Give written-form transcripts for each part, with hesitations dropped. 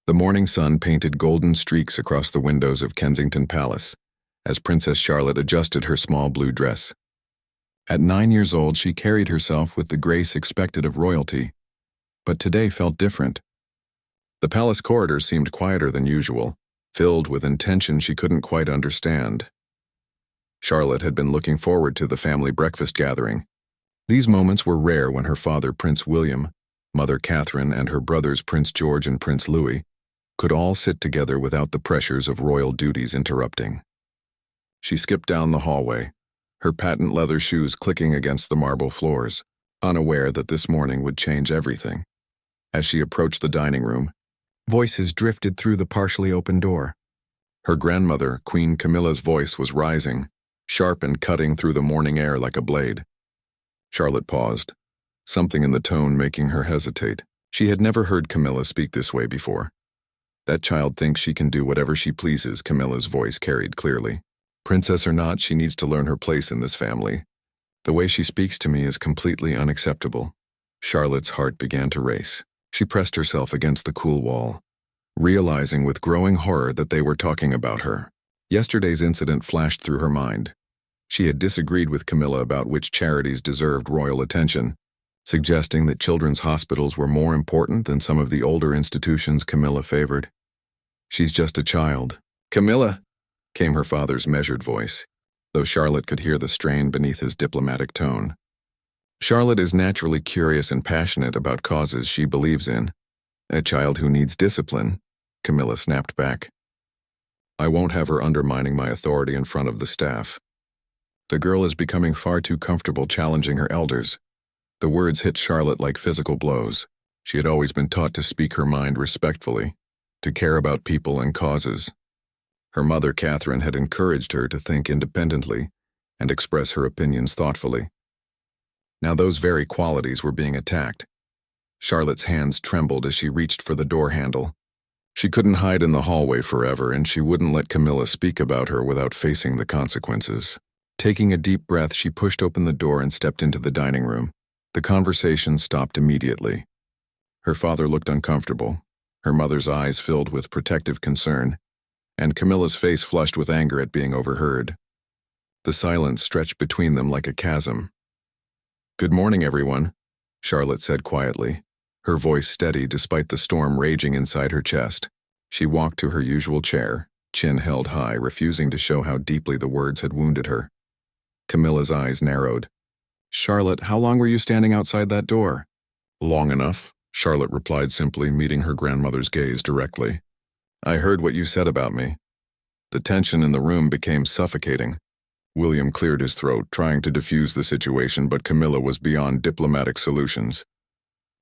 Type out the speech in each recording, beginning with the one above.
The morning sun painted golden streaks across the windows of Kensington Palace as Princess Charlotte adjusted her small blue dress. At 9 years old, she carried herself with the grace expected of royalty, but today felt different. The palace corridors seemed quieter than usual, filled with intention she couldn't quite understand. Charlotte had been looking forward to the family breakfast gathering. These moments were rare when her father, Prince William, Mother Catherine, and her brothers, Prince George and Prince Louis, could all sit together without the pressures of royal duties interrupting. She skipped down the hallway, her patent leather shoes clicking against the marble floors, unaware that this morning would change everything. As she approached the dining room, voices drifted through the partially open door. Her grandmother, Queen Camilla's voice was rising, sharp and cutting through the morning air like a blade. Charlotte paused, something in the tone making her hesitate. She had never heard Camilla speak this way before. "That child thinks she can do whatever she pleases," Camilla's voice carried clearly. "Princess or not, she needs to learn her place in this family. The way she speaks to me is completely unacceptable." Charlotte's heart began to race. She pressed herself against the cool wall, realizing with growing horror that they were talking about her. Yesterday's incident flashed through her mind. She had disagreed with Camilla about which charities deserved royal attention, suggesting that children's hospitals were more important than some of the older institutions Camilla favored. "She's just a child." "Camilla," came her father's measured voice, though Charlotte could hear the strain beneath his diplomatic tone. "Charlotte is naturally curious and passionate about causes she believes in. A child who needs discipline," Camilla snapped back. "I won't have her undermining my authority in front of the staff. The girl is becoming far too comfortable challenging her elders." The words hit Charlotte like physical blows. She had always been taught to speak her mind respectfully, to care about people and causes. Her mother, Catherine, had encouraged her to think independently and express her opinions thoughtfully. Now those very qualities were being attacked. Charlotte's hands trembled as she reached for the door handle. She couldn't hide in the hallway forever, and she wouldn't let Camilla speak about her without facing the consequences. Taking a deep breath, she pushed open the door and stepped into the dining room. The conversation stopped immediately. Her father looked uncomfortable, her mother's eyes filled with protective concern, and Camilla's face flushed with anger at being overheard. The silence stretched between them like a chasm. "Good morning, everyone," Charlotte said quietly, her voice steady despite the storm raging inside her chest. She walked to her usual chair, chin held high, refusing to show how deeply the words had wounded her. Camilla's eyes narrowed. "Charlotte, how long were you standing outside that door?" "Long enough," Charlotte replied simply, meeting her grandmother's gaze directly. "I heard what you said about me." The tension in the room became suffocating. William cleared his throat, trying to defuse the situation, but Camilla was beyond diplomatic solutions.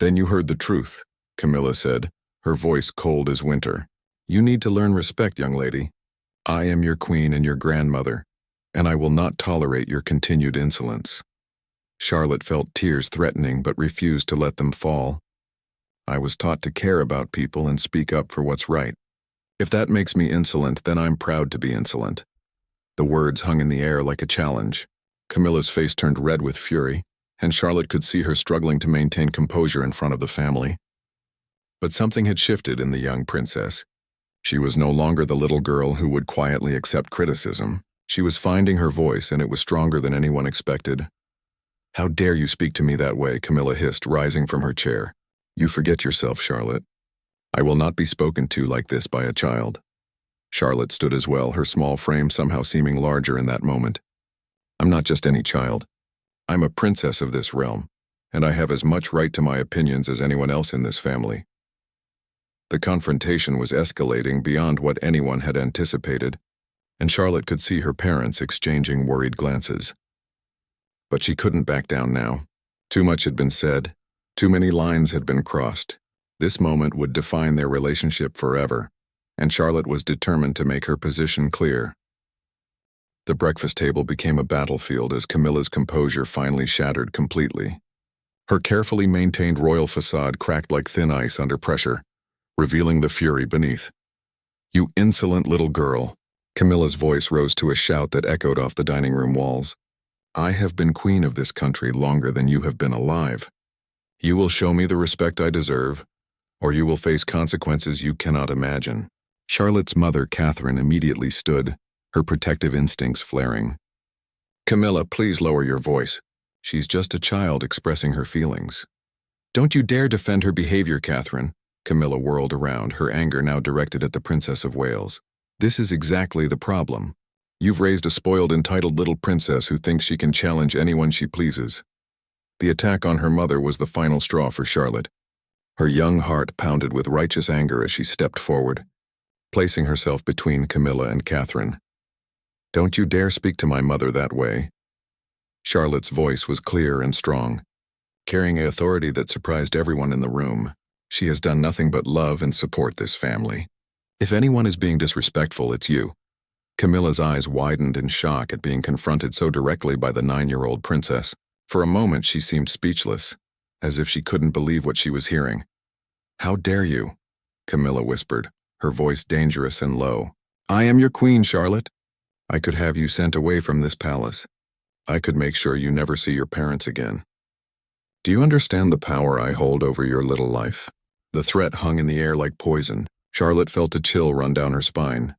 "Then you heard the truth," Camilla said, her voice cold as winter. "You need to learn respect, young lady. I am your queen and your grandmother, and I will not tolerate your continued insolence." Charlotte felt tears threatening but refused to let them fall. "I was taught to care about people and speak up for what's right. If that makes me insolent, then I'm proud to be insolent." The words hung in the air like a challenge. Camilla's face turned red with fury, and Charlotte could see her struggling to maintain composure in front of the family. But something had shifted in the young princess. She was no longer the little girl who would quietly accept criticism. She was finding her voice, and it was stronger than anyone expected. "How dare you speak to me that way?" Camilla hissed, rising from her chair. "You forget yourself, Charlotte. I will not be spoken to like this by a child." Charlotte stood as well, her small frame somehow seeming larger in that moment. "I'm not just any child. I'm a princess of this realm, and I have as much right to my opinions as anyone else in this family." The confrontation was escalating beyond what anyone had anticipated, and Charlotte could see her parents exchanging worried glances. But she couldn't back down now. Too much had been said. Too many lines had been crossed. This moment would define their relationship forever, and Charlotte was determined to make her position clear. The breakfast table became a battlefield as Camilla's composure finally shattered completely. Her carefully maintained royal facade cracked like thin ice under pressure, revealing the fury beneath. "You insolent little girl." Camilla's voice rose to a shout that echoed off the dining room walls. "I have been queen of this country longer than you have been alive. You will show me the respect I deserve, or you will face consequences you cannot imagine. Charlotte's mother, Catherine, immediately stood, her protective instincts flaring. Camilla, please lower your voice. She's just a child expressing her feelings. Don't you dare defend her behavior, Catherine. Camilla whirled around, her anger now directed at the Princess of Wales. This is exactly the problem. You've raised a spoiled, entitled little princess who thinks she can challenge anyone she pleases. The attack on her mother was the final straw for Charlotte. Her young heart pounded with righteous anger as she stepped forward, placing herself between Camilla and Catherine. Don't you dare speak to my mother that way. Charlotte's voice was clear and strong, carrying an authority that surprised everyone in the room. She has done nothing but love and support this family. If anyone is being disrespectful, it's you. Camilla's eyes widened in shock at being confronted so directly by the 9-year-old princess. For a moment she seemed speechless, as if she couldn't believe what she was hearing. How dare you? Camilla whispered, her voice dangerous and low. I am your queen, Charlotte. I could have you sent away from this palace. I could make sure you never see your parents again. Do you understand the power I hold over your little life? The threat hung in the air like poison. Charlotte felt a chill run down her spine,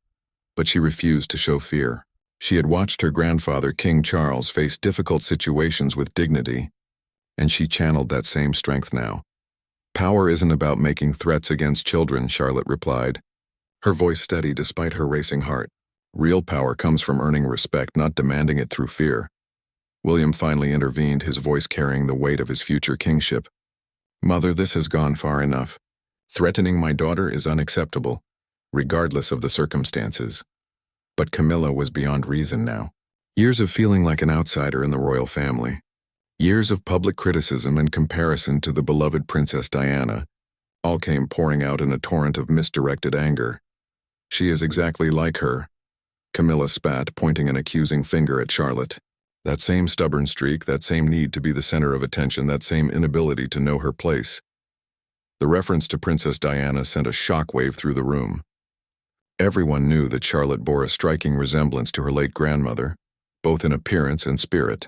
but she refused to show fear. She had watched her grandfather, King Charles, face difficult situations with dignity, and she channeled that same strength now. Power isn't about making threats against children, Charlotte replied, her voice steady despite her racing heart. Real power comes from earning respect, not demanding it through fear. William finally intervened, his voice carrying the weight of his future kingship. Mother, this has gone far enough. Threatening my daughter is unacceptable, regardless of the circumstances. But Camilla was beyond reason now. Years of feeling like an outsider in the royal family. Years of public criticism and comparison to the beloved Princess Diana all came pouring out in a torrent of misdirected anger. She is exactly like her. Camilla spat, pointing an accusing finger at Charlotte. That same stubborn streak, that same need to be the center of attention, that same inability to know her place. The reference to Princess Diana sent a shockwave through the room. Everyone knew that Charlotte bore a striking resemblance to her late grandmother, both in appearance and spirit,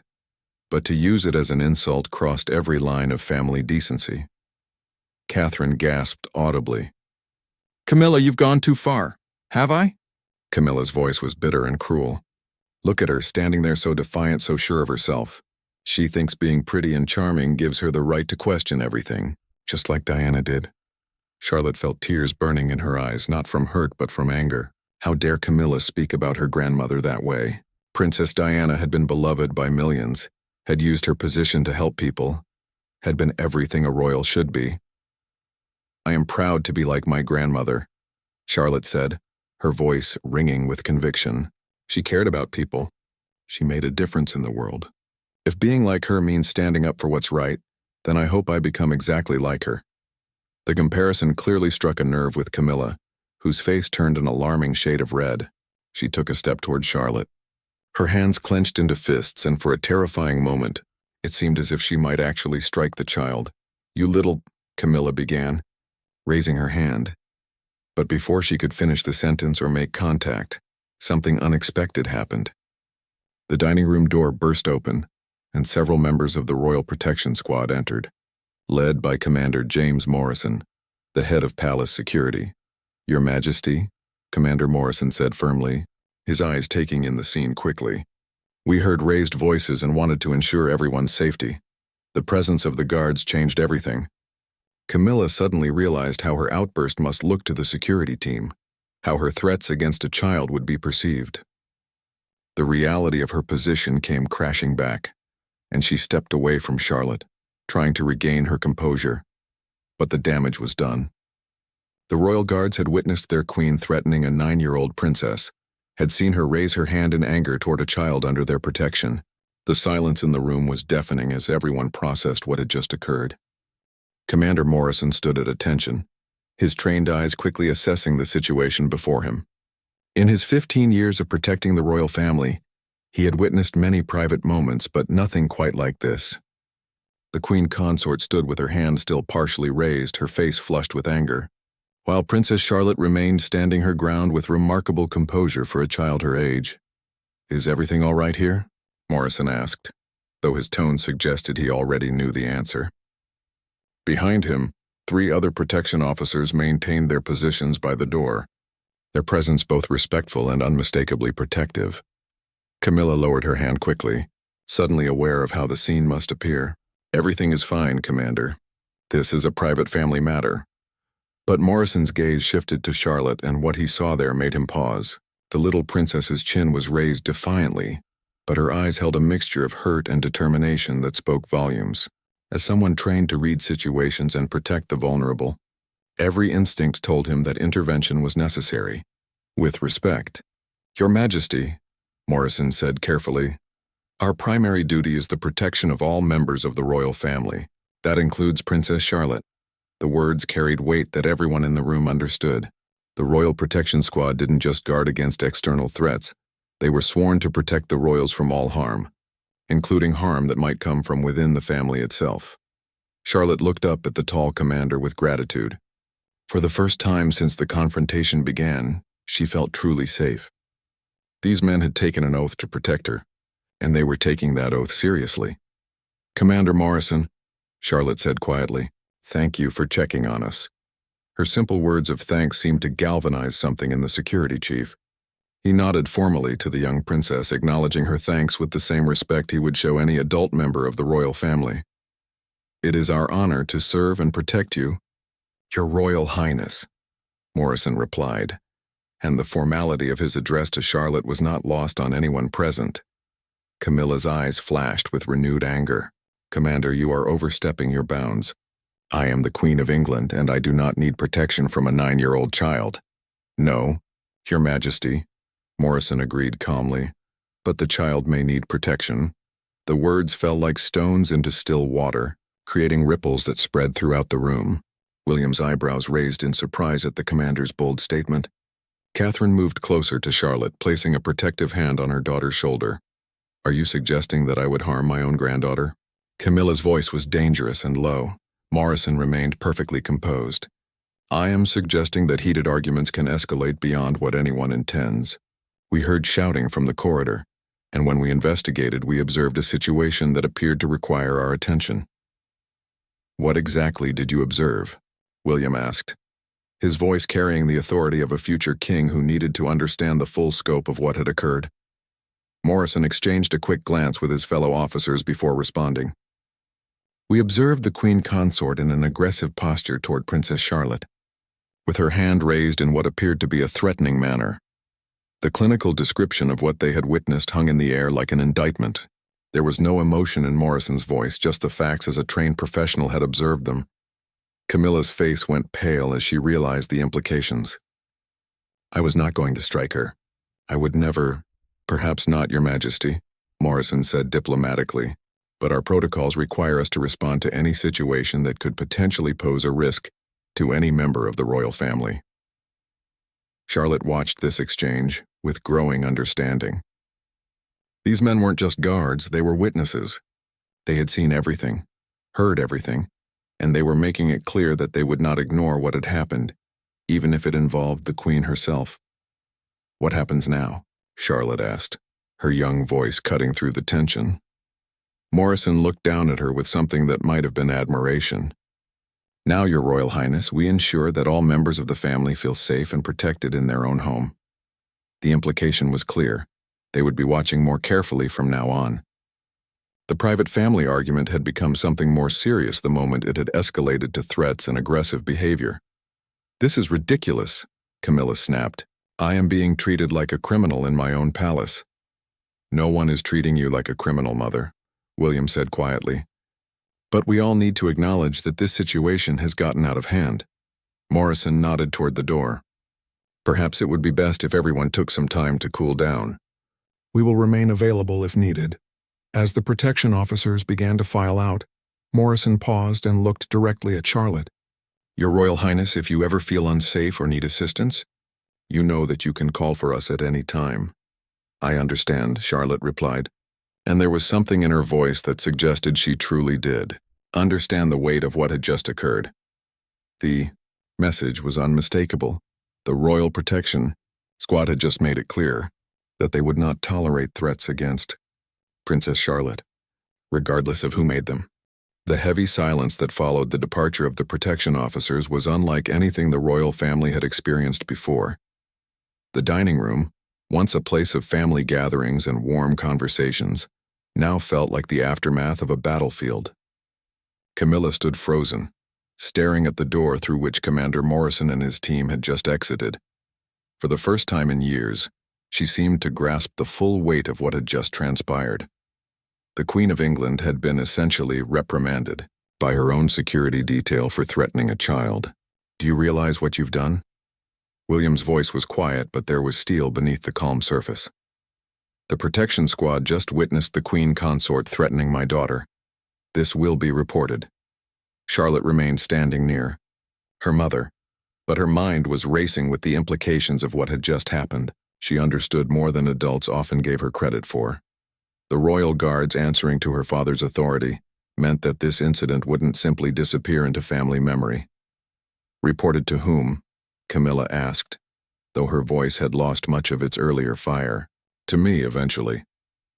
but to use it as an insult crossed every line of family decency. Catherine gasped audibly. Camilla, you've gone too far. Have I? Camilla's voice was bitter and cruel. Look at her, standing there so defiant, so sure of herself. She thinks being pretty and charming gives her the right to question everything, just like Diana did. Charlotte felt tears burning in her eyes, not from hurt but from anger. How dare Camilla speak about her grandmother that way? Princess Diana had been beloved by millions, had used her position to help people, had been everything a royal should be. I am proud to be like my grandmother, Charlotte said, her voice ringing with conviction. She cared about people. She made a difference in the world. If being like her means standing up for what's right, then I hope I become exactly like her. The comparison clearly struck a nerve with Camilla, whose face turned an alarming shade of red. She took a step toward Charlotte. Her hands clenched into fists, and for a terrifying moment, it seemed as if she might actually strike the child. You little, Camilla began, raising her hand. But before she could finish the sentence or make contact, something unexpected happened. The dining room door burst open, and several members of the Royal Protection Squad entered, led by Commander James Morrison, the head of palace security. Your Majesty, Commander Morrison said firmly, his eyes taking in the scene quickly. We heard raised voices and wanted to ensure everyone's safety. The presence of the guards changed everything. Camilla suddenly realized how her outburst must look to the security team, how her threats against a child would be perceived. The reality of her position came crashing back, and she stepped away from Charlotte, trying to regain her composure. But the damage was done. The royal guards had witnessed their queen threatening a 9-year-old princess, had seen her raise her hand in anger toward a child under their protection. The silence in the room was deafening as everyone processed what had just occurred. Commander Morrison stood at attention, his trained eyes quickly assessing the situation before him. In his 15 years of protecting the royal family, he had witnessed many private moments, but nothing quite like this. The queen consort stood with her hand still partially raised, her face flushed with anger, while Princess Charlotte remained standing her ground with remarkable composure for a child her age. Is everything all right here? Morrison asked, though his tone suggested he already knew the answer. Behind him, 3 other protection officers maintained their positions by the door, their presence both respectful and unmistakably protective. Camilla lowered her hand quickly, suddenly aware of how the scene must appear. "Everything is fine, Commander. This is a private family matter." But Morrison's gaze shifted to Charlotte, and what he saw there made him pause. The little princess's chin was raised defiantly, but her eyes held a mixture of hurt and determination that spoke volumes. As someone trained to read situations and protect the vulnerable, every instinct told him that intervention was necessary. With respect, "Your Majesty," Morrison said carefully, "our primary duty is the protection of all members of the royal family. That includes Princess Charlotte." The words carried weight that everyone in the room understood. The Royal Protection Squad didn't just guard against external threats. They were sworn to protect the royals from all harm, including harm that might come from within the family itself. Charlotte looked up at the tall commander with gratitude. For the first time since the confrontation began, she felt truly safe. These men had taken an oath to protect her, and they were taking that oath seriously. "Commander Morrison," Charlotte said quietly, "thank you for checking on us." Her simple words of thanks seemed to galvanize something in the security chief. He nodded formally to the young princess, acknowledging her thanks with the same respect he would show any adult member of the royal family. "It is our honor to serve and protect you, Your Royal Highness," Morrison replied, and the formality of his address to Charlotte was not lost on anyone present. Camilla's eyes flashed with renewed anger. "Commander, you are overstepping your bounds. I am the Queen of England, and I do not need protection from a 9-year-old child." "No, Your Majesty," Morrison agreed calmly, "but the child may need protection." The words fell like stones into still water, creating ripples that spread throughout the room. William's eyebrows raised in surprise at the commander's bold statement. Catherine moved closer to Charlotte, placing a protective hand on her daughter's shoulder. "Are you suggesting that I would harm my own granddaughter?" Camilla's voice was dangerous and low. Morrison remained perfectly composed. "I am suggesting that heated arguments can escalate beyond what anyone intends. We heard shouting from the corridor, and when we investigated, we observed a situation that appeared to require our attention." "What exactly did you observe?" William asked, his voice carrying the authority of a future king who needed to understand the full scope of what had occurred. Morrison exchanged a quick glance with his fellow officers before responding. "We observed the Queen Consort in an aggressive posture toward Princess Charlotte, with her hand raised in what appeared to be a threatening manner. The clinical description of what they had witnessed hung in the air like an indictment. There was no emotion in Morrison's voice, just the facts as a trained professional had observed them." Camilla's face went pale as she realized the implications. "I was not going to strike her. I would never—" "Perhaps not, Your Majesty," Morrison said diplomatically, "but our protocols require us to respond to any situation that could potentially pose a risk to any member of the royal family." Charlotte watched this exchange with growing understanding. These men weren't just guards, they were witnesses. They had seen everything, heard everything, and they were making it clear that they would not ignore what had happened, even if it involved the Queen herself. "What happens now?" Charlotte asked, her young voice cutting through the tension. Morrison looked down at her with something that might have been admiration. "Now, Your Royal Highness, we ensure that all members of the family feel safe and protected in their own home." The implication was clear. They would be watching more carefully from now on. The private family argument had become something more serious the moment it had escalated to threats and aggressive behavior. "This is ridiculous," Camilla snapped. "I am being treated like a criminal in my own palace." "No one is treating you like a criminal, Mother," William said quietly. "But we all need to acknowledge that this situation has gotten out of hand." Morrison nodded toward the door. "Perhaps it would be best if everyone took some time to cool down. We will remain available if needed." As the protection officers began to file out, Morrison paused and looked directly at Charlotte. "Your Royal Highness, if you ever feel unsafe or need assistance, you know that you can call for us at any time." "I understand," Charlotte replied, and there was something in her voice that suggested she truly did understand the weight of what had just occurred. The message was unmistakable. The Royal Protection Squad had just made it clear that they would not tolerate threats against Princess Charlotte, regardless of who made them. The heavy silence that followed the departure of the protection officers was unlike anything the royal family had experienced before. The dining room, once a place of family gatherings and warm conversations, now felt like the aftermath of a battlefield. Camilla stood frozen, staring at the door through which Commander Morrison and his team had just exited. For the first time in years, she seemed to grasp the full weight of what had just transpired. The Queen of England had been essentially reprimanded by her own security detail for threatening a child. "Do you realize what you've done?" William's voice was quiet, but there was steel beneath the calm surface. "The protection squad just witnessed the Queen Consort threatening my daughter. This will be reported." Charlotte remained standing near her mother, but her mind was racing with the implications of what had just happened. She understood more than adults often gave her credit for. The royal guards answering to her father's authority meant that this incident wouldn't simply disappear into family memory. "Reported to whom?" Camilla asked, though her voice had lost much of its earlier fire. "To me, eventually,"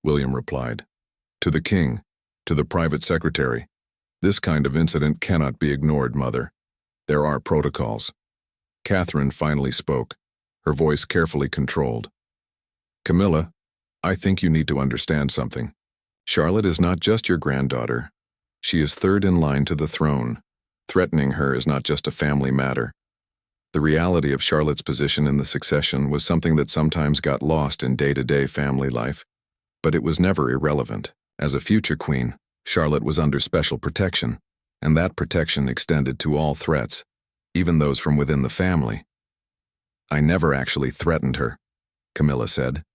William replied. "To the king, to the private secretary. This kind of incident cannot be ignored, Mother. There are protocols." Catherine finally spoke, her voice carefully controlled. "Camilla, I think you need to understand something. Charlotte is not just your granddaughter. She is third in line to the throne. Threatening her is not just a family matter. The reality of Charlotte's position in the succession was something that sometimes got lost in day-to-day family life, but it was never irrelevant. As a future queen, Charlotte was under special protection, and that protection extended to all threats, even those from within the family. "I never actually threatened her," Camilla said,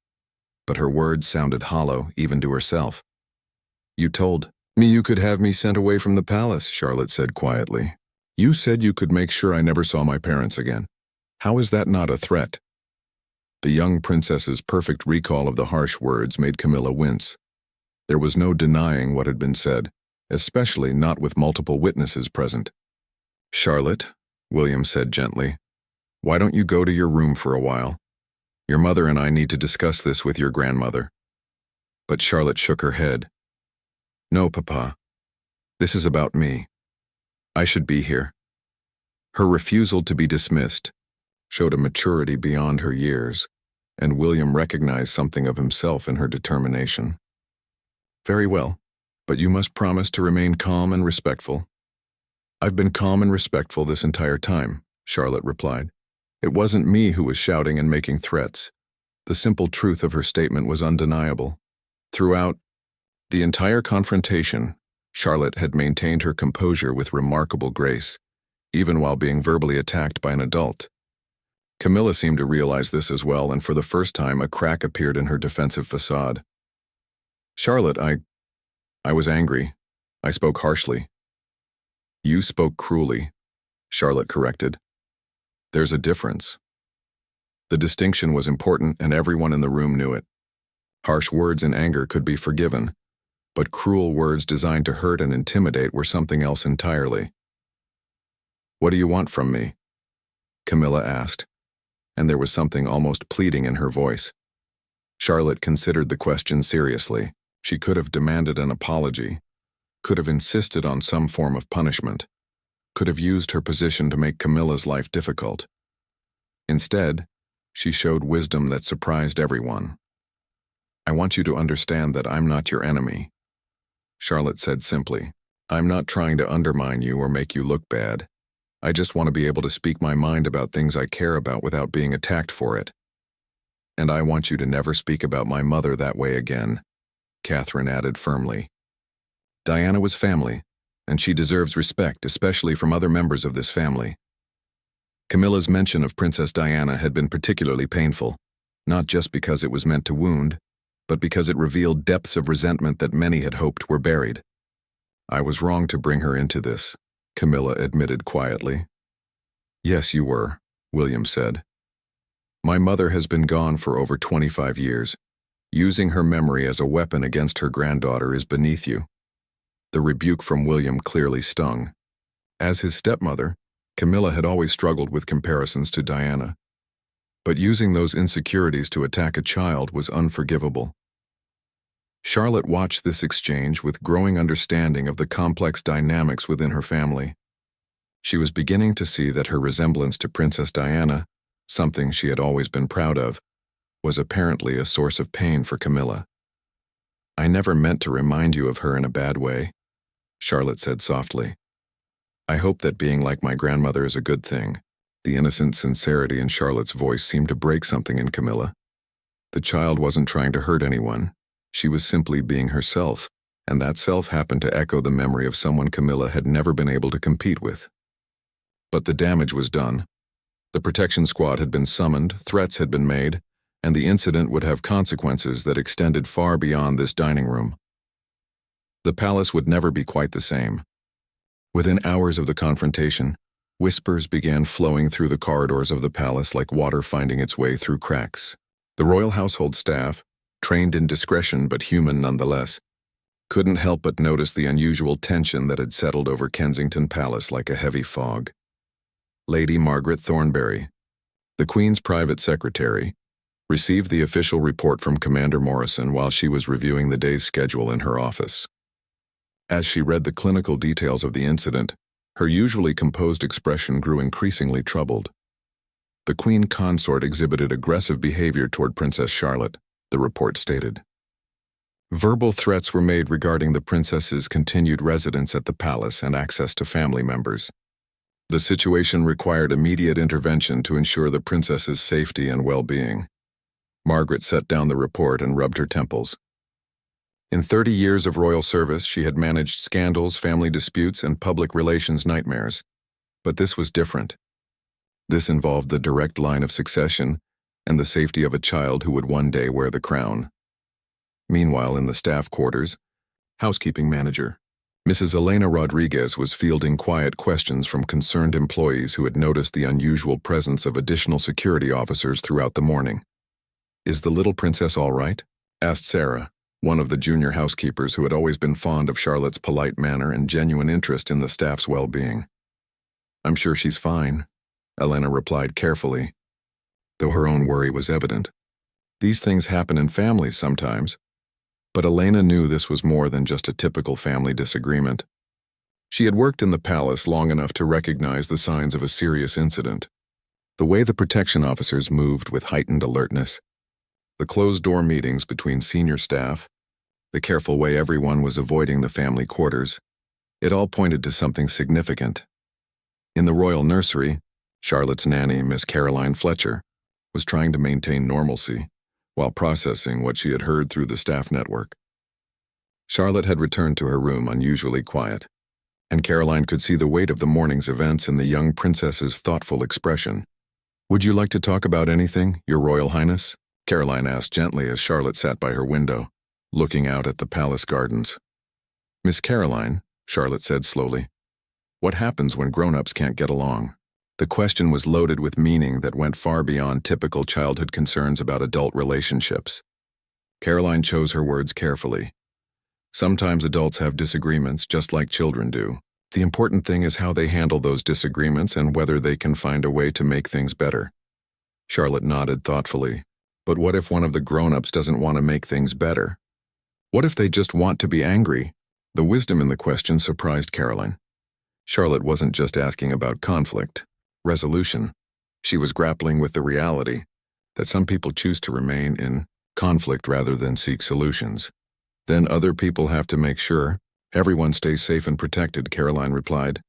but her words sounded hollow even to herself. "You told me you could have me sent away from the palace," Charlotte said quietly. "You said you could make sure I never saw my parents again. How is that not a threat?" The young princess's perfect recall of the harsh words made Camilla wince. There was no denying what had been said, especially not with multiple witnesses present. "Charlotte," William said gently, "why don't you go to your room for a while? Your mother and I need to discuss this with your grandmother." But Charlotte shook her head. "No, Papa. This is about me. I should be here." Her refusal to be dismissed showed a maturity beyond her years, and William recognized something of himself in her determination. "Very well, but you must promise to remain calm and respectful." "I've been calm and respectful this entire time," Charlotte replied. "It wasn't me who was shouting and making threats." The simple truth of her statement was undeniable. Throughout the entire confrontation, Charlotte had maintained her composure with remarkable grace, even while being verbally attacked by an adult. Camilla seemed to realize this as well, and for the first time a crack appeared in her defensive facade. "Charlotte, I was angry. I spoke harshly." "You spoke cruelly," Charlotte corrected. "There's a difference." The distinction was important, and everyone in the room knew it. Harsh words in anger could be forgiven, but cruel words designed to hurt and intimidate were something else entirely. "What do you want from me?" Camilla asked, and there was something almost pleading in her voice. Charlotte considered the question seriously. She could have demanded an apology, could have insisted on some form of punishment, could have used her position to make Camilla's life difficult. Instead, she showed wisdom that surprised everyone. "I want you to understand that I'm not your enemy," Charlotte said simply. "I'm not trying to undermine you or make you look bad. I just want to be able to speak my mind about things I care about without being attacked for it. And I want you to never speak about my mother that way again," Catherine added firmly. "Diana was family, and she deserves respect, especially from other members of this family." Camilla's mention of Princess Diana had been particularly painful, not just because it was meant to wound, but because it revealed depths of resentment that many had hoped were buried. "I was wrong to bring her into this," Camilla admitted quietly. "Yes, you were," William said. "My mother has been gone for over 25 years. Using her memory as a weapon against her granddaughter is beneath you." The rebuke from William clearly stung. As his stepmother, Camilla had always struggled with comparisons to Diana. But using those insecurities to attack a child was unforgivable. Charlotte watched this exchange with growing understanding of the complex dynamics within her family. She was beginning to see that her resemblance to Princess Diana, something she had always been proud of, was apparently a source of pain for Camilla. "I never meant to remind you of her in a bad way," Charlotte said softly. "I hope that being like my grandmother is a good thing." The innocent sincerity in Charlotte's voice seemed to break something in Camilla. The child wasn't trying to hurt anyone. She was simply being herself, and that self happened to echo the memory of someone Camilla had never been able to compete with. But the damage was done. The protection squad had been summoned, threats had been made, and the incident would have consequences that extended far beyond this dining room. The palace would never be quite the same. Within hours of the confrontation, whispers began flowing through the corridors of the palace like water finding its way through cracks. The royal household staff, trained in discretion but human nonetheless, couldn't help but notice the unusual tension that had settled over Kensington Palace like a heavy fog. Lady Margaret Thornbury, the Queen's private secretary, received the official report from Commander Morrison while she was reviewing the day's schedule in her office. As she read the clinical details of the incident, her usually composed expression grew increasingly troubled. The Queen consort exhibited aggressive behavior toward Princess Charlotte, the report stated. Verbal threats were made regarding the princess's continued residence at the palace and access to family members. The situation required immediate intervention to ensure the princess's safety and well-being. Margaret set down the report and rubbed her temples. In 30 years of royal service, she had managed scandals, family disputes, and public relations nightmares. But this was different. This involved the direct line of succession and the safety of a child who would one day wear the crown. Meanwhile, in the staff quarters, housekeeping manager Mrs. Elena Rodriguez was fielding quiet questions from concerned employees who had noticed the unusual presence of additional security officers throughout the morning. "Is the little princess all right?" asked Sarah, one of the junior housekeepers who had always been fond of Charlotte's polite manner and genuine interest in the staff's well-being. "I'm sure she's fine," Elena replied carefully, though her own worry was evident. These things happen in families sometimes, but Elena knew this was more than just a typical family disagreement. She had worked in the palace long enough to recognize the signs of a serious incident. The way the protection officers moved with heightened alertness, the closed-door meetings between senior staff, the careful way everyone was avoiding the family quarters, it all pointed to something significant. In the royal nursery, Charlotte's nanny, Miss Caroline Fletcher, was trying to maintain normalcy while processing what she had heard through the staff network. Charlotte had returned to her room unusually quiet, and Caroline could see the weight of the morning's events in the young princess's thoughtful expression. "Would you like to talk about anything, Your Royal Highness?" Caroline asked gently as Charlotte sat by her window, looking out at the palace gardens. "Miss Caroline," Charlotte said slowly, "what happens when grown-ups can't get along?" The question was loaded with meaning that went far beyond typical childhood concerns about adult relationships. Caroline chose her words carefully. Sometimes adults have disagreements just like children do. The important thing is how they handle those disagreements and whether they can find a way to make things better. Charlotte nodded thoughtfully. But what if one of the grown-ups doesn't want to make things better? What if they just want to be angry? The wisdom in the question surprised Caroline. Charlotte wasn't just asking about conflict, resolution. She was grappling with the reality that some people choose to remain in conflict rather than seek solutions. Then other people have to make sure everyone stays safe and protected, Caroline replied.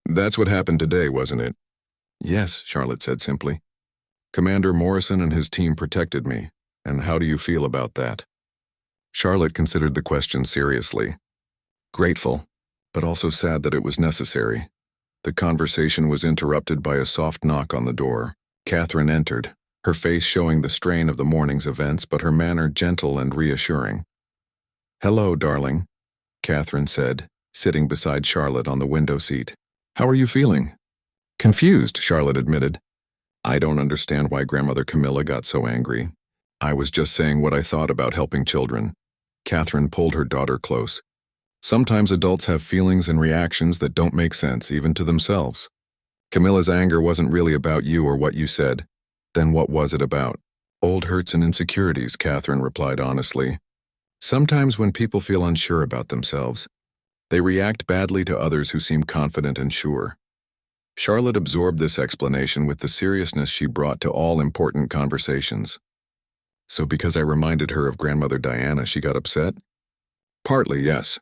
"That's what happened today, wasn't it?" "Yes," Charlotte said simply. "Commander Morrison and his team protected me, and how do you feel about that?" Charlotte considered the question seriously. Grateful, but also sad that it was necessary. The conversation was interrupted by a soft knock on the door. Catherine entered, her face showing the strain of the morning's events, but her manner gentle and reassuring. "Hello, darling," Catherine said, sitting beside Charlotte on the window seat. "How are you feeling?" "Confused," Charlotte admitted. "I don't understand why Grandmother Camilla got so angry. I was just saying what I thought about helping children." Catherine pulled her daughter close. "Sometimes adults have feelings and reactions that don't make sense, even to themselves. Camilla's anger wasn't really about you or what you said. Then what was it about?" "Old hurts and insecurities," Catherine replied honestly. Sometimes when people feel unsure about themselves, they react badly to others who seem confident and sure. Charlotte absorbed this explanation with the seriousness she brought to all important conversations. So because I reminded her of Grandmother Diana, she got upset? Partly, yes.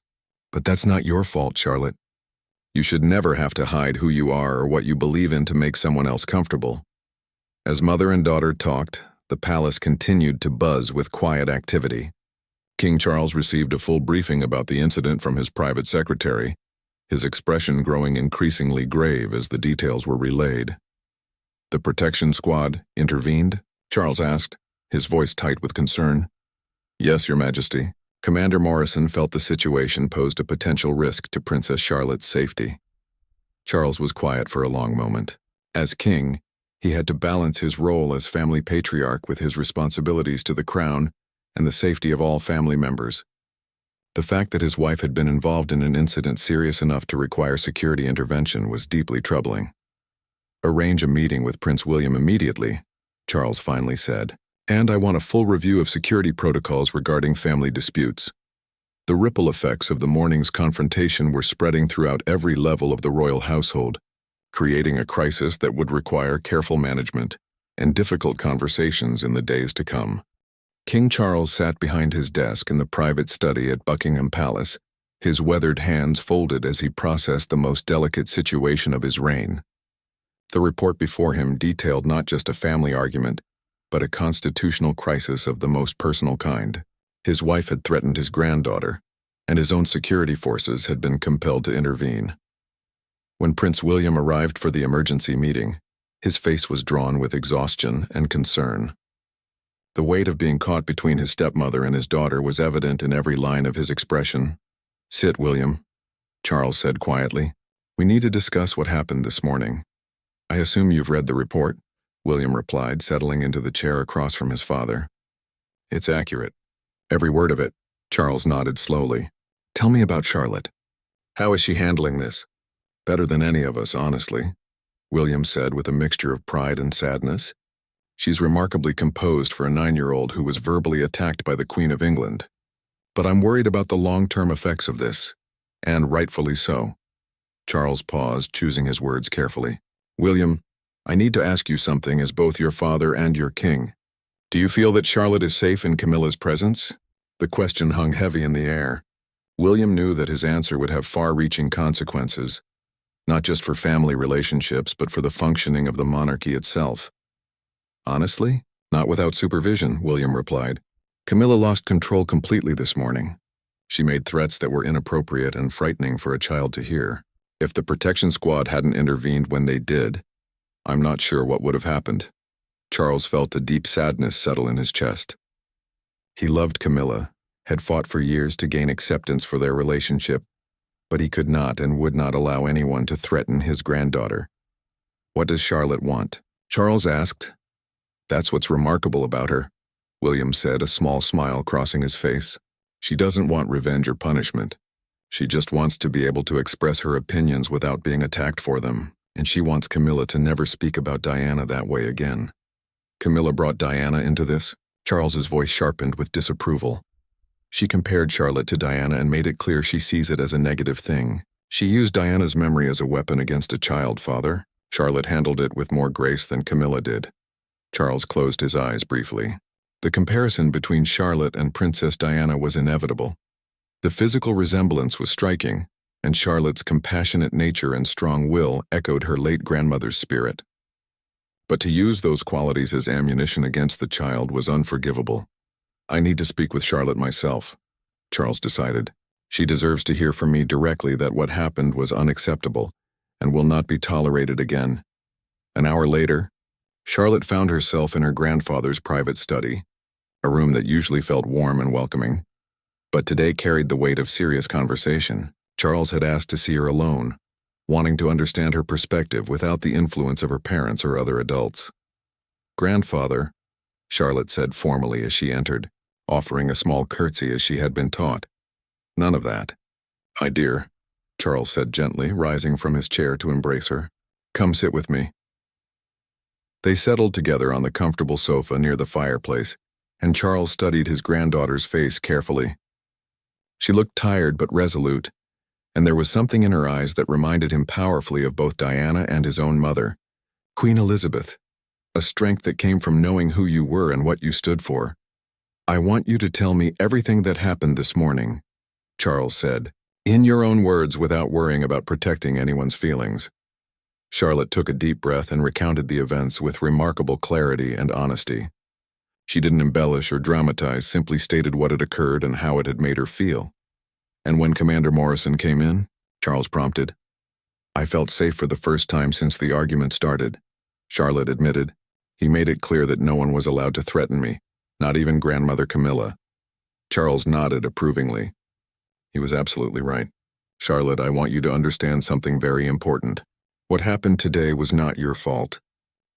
But that's not your fault, Charlotte. You should never have to hide who you are or what you believe in to make someone else comfortable. As mother and daughter talked, the palace continued to buzz with quiet activity. King Charles received a full briefing about the incident from his private secretary, his expression growing increasingly grave as the details were relayed. The protection squad intervened? Charles asked, his voice tight with concern. Yes, Your Majesty. Commander Morrison felt the situation posed a potential risk to Princess Charlotte's safety. Charles was quiet for a long moment. As king, he had to balance his role as family patriarch with his responsibilities to the crown and the safety of all family members. The fact that his wife had been involved in an incident serious enough to require security intervention was deeply troubling. Arrange a meeting with Prince William immediately, Charles finally said, and I want a full review of security protocols regarding family disputes. The ripple effects of the morning's confrontation were spreading throughout every level of the royal household, creating a crisis that would require careful management and difficult conversations in the days to come. King Charles sat behind his desk in the private study at Buckingham Palace, his weathered hands folded as he processed the most delicate situation of his reign. The report before him detailed not just a family argument, but a constitutional crisis of the most personal kind. His wife had threatened his granddaughter, and his own security forces had been compelled to intervene. When Prince William arrived for the emergency meeting, his face was drawn with exhaustion and concern. The weight of being caught between his stepmother and his daughter was evident in every line of his expression. Sit, William, Charles said quietly. We need to discuss what happened this morning. I assume you've read the report, William replied, settling into the chair across from his father. It's accurate. Every word of it, Charles nodded slowly. Tell me about Charlotte. How is she handling this? Better than any of us, honestly, William said with a mixture of pride and sadness. She's remarkably composed for a 9-year-old who was verbally attacked by the Queen of England. But I'm worried about the long-term effects of this, and rightfully so. Charles paused, choosing his words carefully. William, I need to ask you something as both your father and your king. Do you feel that Charlotte is safe in Camilla's presence? The question hung heavy in the air. William knew that his answer would have far-reaching consequences, not just for family relationships, but for the functioning of the monarchy itself. Honestly, not without supervision, William replied. Camilla lost control completely this morning. She made threats that were inappropriate and frightening for a child to hear. If the protection squad hadn't intervened when they did, I'm not sure what would have happened. Charles felt a deep sadness settle in his chest. He loved Camilla, had fought for years to gain acceptance for their relationship, but he could not and would not allow anyone to threaten his granddaughter. What does Charlotte want? Charles asked. That's what's remarkable about her, William said, a small smile crossing his face. She doesn't want revenge or punishment. She just wants to be able to express her opinions without being attacked for them, and she wants Camilla to never speak about Diana that way again. Camilla brought Diana into this? Charles's voice sharpened with disapproval. She compared Charlotte to Diana and made it clear she sees it as a negative thing. She used Diana's memory as a weapon against a child, father. Charlotte handled it with more grace than Camilla did. Charles closed his eyes briefly. The comparison between Charlotte and Princess Diana was inevitable. The physical resemblance was striking, and Charlotte's compassionate nature and strong will echoed her late grandmother's spirit. But to use those qualities as ammunition against the child was unforgivable. I need to speak with Charlotte myself, Charles decided. She deserves to hear from me directly that what happened was unacceptable and will not be tolerated again. An hour later, Charlotte found herself in her grandfather's private study, a room that usually felt warm and welcoming, but today carried the weight of serious conversation. Charles had asked to see her alone, wanting to understand her perspective without the influence of her parents or other adults. Grandfather, Charlotte said formally as she entered, offering a small curtsy as she had been taught. None of that. My dear, Charles said gently, rising from his chair to embrace her. Come sit with me. They settled together on the comfortable sofa near the fireplace, and Charles studied his granddaughter's face carefully. She looked tired but resolute, and there was something in her eyes that reminded him powerfully of both Diana and his own mother, Queen Elizabeth, a strength that came from knowing who you were and what you stood for. "I want you to tell me everything that happened this morning," Charles said, "in your own words without worrying about protecting anyone's feelings." Charlotte took a deep breath and recounted the events with remarkable clarity and honesty. She didn't embellish or dramatize, simply stated what had occurred and how it had made her feel. "And when Commander Morrison came in," Charles prompted. "I felt safe for the first time since the argument started," Charlotte admitted. "He made it clear that no one was allowed to threaten me, not even Grandmother Camilla." Charles nodded approvingly. He was absolutely right. "Charlotte, I want you to understand something very important. What happened today was not your fault.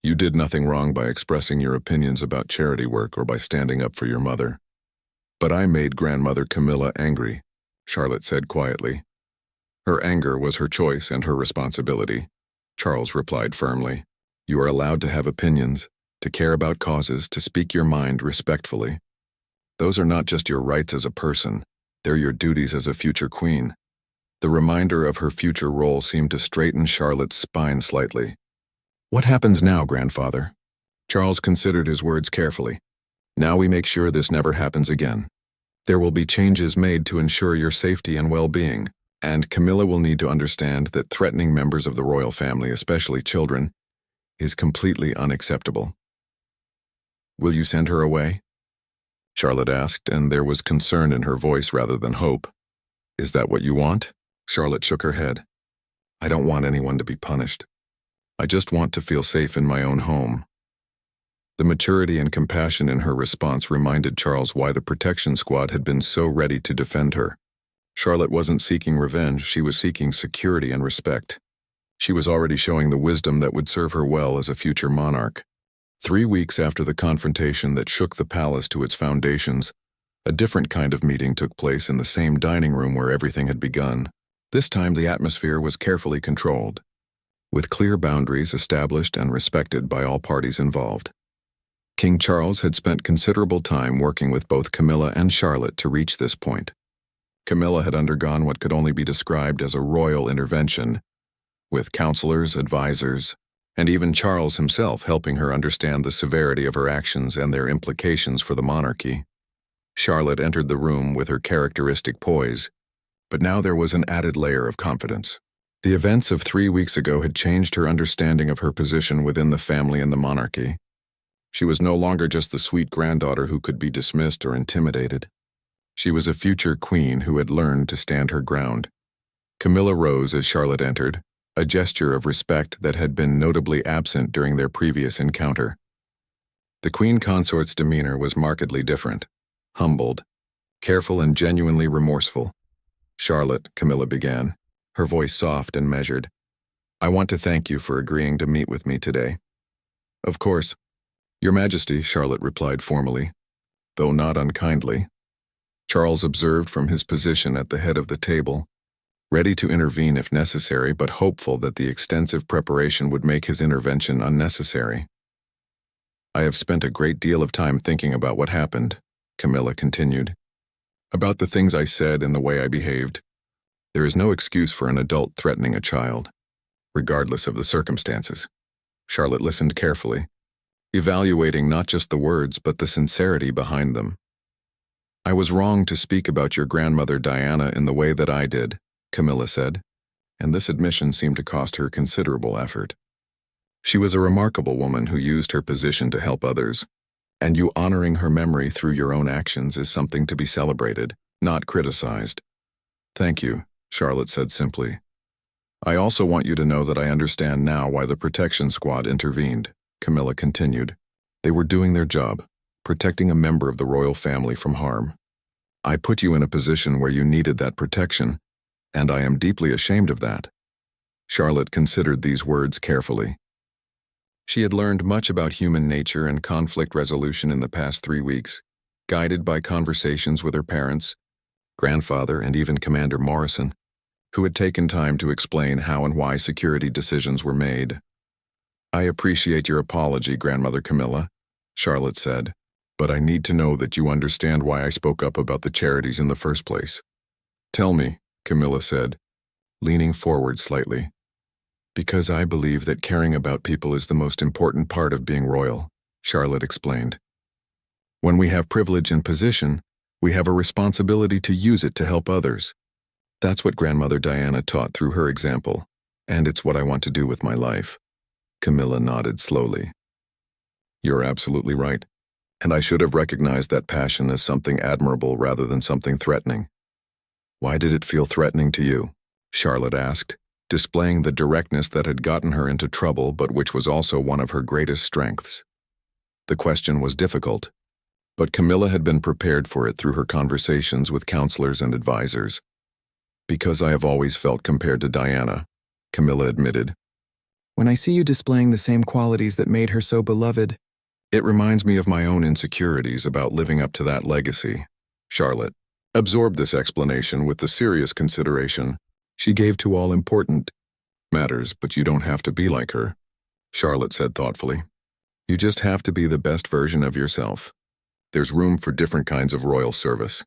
You did nothing wrong by expressing your opinions about charity work or by standing up for your mother. But I made Grandmother Camilla angry," Charlotte said quietly. "Her anger was her choice and her responsibility," Charles replied firmly. "You are allowed to have opinions, to care about causes, to speak your mind respectfully. Those are not just your rights as a person, they're your duties as a future queen." The reminder of her future role seemed to straighten Charlotte's spine slightly. "What happens now, grandfather?" Charles considered his words carefully. "Now we make sure this never happens again. There will be changes made to ensure your safety and well-being, and Camilla will need to understand that threatening members of the royal family, especially children, is completely unacceptable." "Will you send her away?" Charlotte asked, and there was concern in her voice rather than hope. "Is that what you want?" Charlotte shook her head. "I don't want anyone to be punished. I just want to feel safe in my own home." The maturity and compassion in her response reminded Charles why the protection squad had been so ready to defend her. Charlotte wasn't seeking revenge, she was seeking security and respect. She was already showing the wisdom that would serve her well as a future monarch. 3 weeks after the confrontation that shook the palace to its foundations, a different kind of meeting took place in the same dining room where everything had begun. This time the atmosphere was carefully controlled, with clear boundaries established and respected by all parties involved. King Charles had spent considerable time working with both Camilla and Charlotte to reach this point. Camilla had undergone what could only be described as a royal intervention, with counselors, advisors, and even Charles himself helping her understand the severity of her actions and their implications for the monarchy. Charlotte entered the room with her characteristic poise, but now there was an added layer of confidence. The events of 3 weeks ago had changed her understanding of her position within the family and the monarchy. She was no longer just the sweet granddaughter who could be dismissed or intimidated. She was a future queen who had learned to stand her ground. Camilla rose as Charlotte entered, a gesture of respect that had been notably absent during their previous encounter. The queen consort's demeanor was markedly different, humbled, careful and genuinely remorseful. "Charlotte," Camilla began, her voice soft and measured, "I want to thank you for agreeing to meet with me today." "Of course, Your Majesty," Charlotte replied formally, though not unkindly. Charles observed from his position at the head of the table, ready to intervene if necessary, but hopeful that the extensive preparation would make his intervention unnecessary. "I have spent a great deal of time thinking about what happened," Camilla continued, "about the things I said and the way I behaved. There is no excuse for an adult threatening a child, regardless of the circumstances." Charlotte listened carefully, evaluating not just the words but the sincerity behind them. "I was wrong to speak about your grandmother Diana in the way that I did," Camilla said, and this admission seemed to cost her considerable effort. "She was a remarkable woman who used her position to help others, and you honoring her memory through your own actions is something to be celebrated, not criticized." "Thank you," Charlotte said simply. "I also want you to know that I understand now why the protection squad intervened," Camilla continued. "They were doing their job, protecting a member of the royal family from harm. I put you in a position where you needed that protection, and I am deeply ashamed of that." Charlotte considered these words carefully. She had learned much about human nature and conflict resolution in the past 3 weeks, guided by conversations with her parents, grandfather, and even Commander Morrison, who had taken time to explain how and why security decisions were made. "I appreciate your apology, Grandmother Camilla," Charlotte said, "but I need to know that you understand why I spoke up about the charities in the first place. Tell me, Camilla said, leaning forward slightly. Because I believe that caring about people is the most important part of being royal, Charlotte explained. When we have privilege and position, we have a responsibility to use it to help others. That's what Grandmother Diana taught through her example, and it's what I want to do with my life. Camilla nodded slowly. You're absolutely right, and I should have recognized that passion as something admirable rather than something threatening. Why did it feel threatening to you? Charlotte asked, displaying the directness that had gotten her into trouble but which was also one of her greatest strengths. The question was difficult, but Camilla had been prepared for it through her conversations with counselors and advisors. Because I have always felt compared to Diana, Camilla admitted. When I see you displaying the same qualities that made her so beloved, it reminds me of my own insecurities about living up to that legacy. Charlotte absorbed this explanation with the serious consideration she gave to all important matters, but you don't have to be like her, Charlotte said thoughtfully. You just have to be the best version of yourself. There's room for different kinds of royal service.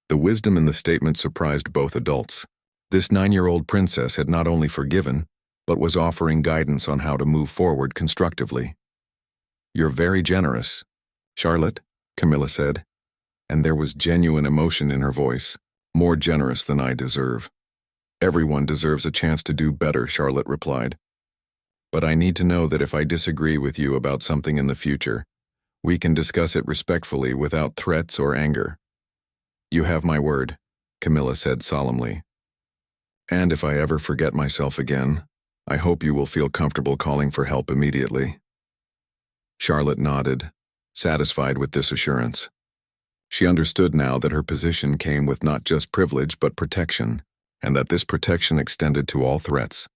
The wisdom in the statement surprised both adults. This 9-year-old princess had not only forgiven, but was offering guidance on how to move forward constructively. You're very generous, Charlotte, Camilla said, and there was genuine emotion in her voice, more generous than I deserve. Everyone deserves a chance to do better, Charlotte replied. But I need to know that if I disagree with you about something in the future, we can discuss it respectfully without threats or anger. You have my word, Camilla said solemnly. And if I ever forget myself again, I hope you will feel comfortable calling for help immediately. Charlotte nodded, satisfied with this assurance. She understood now that her position came with not just privilege but protection, and that this protection extended to all threats,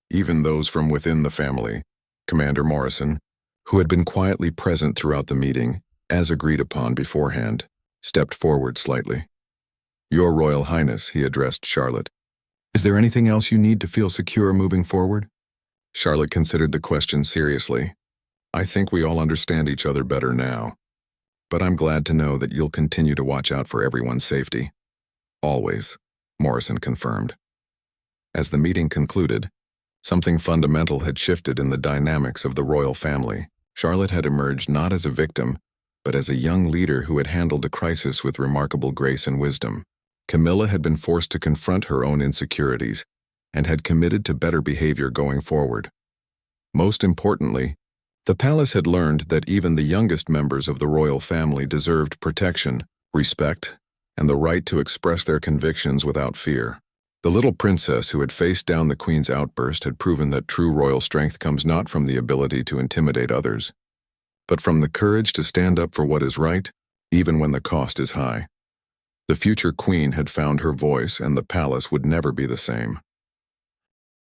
even those from within the family. Commander Morrison, who had been quietly present throughout the meeting, as agreed upon beforehand, stepped forward slightly. Your Royal Highness, he addressed Charlotte. Is there anything else you need to feel secure moving forward? Charlotte considered the question seriously. I think we all understand each other better now. But I'm glad to know that you'll continue to watch out for everyone's safety. Always, Morrison confirmed. As the meeting concluded, something fundamental had shifted in the dynamics of the royal family. Charlotte had emerged not as a victim, but as a young leader who had handled a crisis with remarkable grace and wisdom. Camilla had been forced to confront her own insecurities and had committed to better behavior going forward. Most importantly, the palace had learned that even the youngest members of the royal family deserved protection, respect, and the right to express their convictions without fear. The little princess who had faced down the queen's outburst had proven that true royal strength comes not from the ability to intimidate others, but from the courage to stand up for what is right, even when the cost is high. The future queen had found her voice, and the palace would never be the same.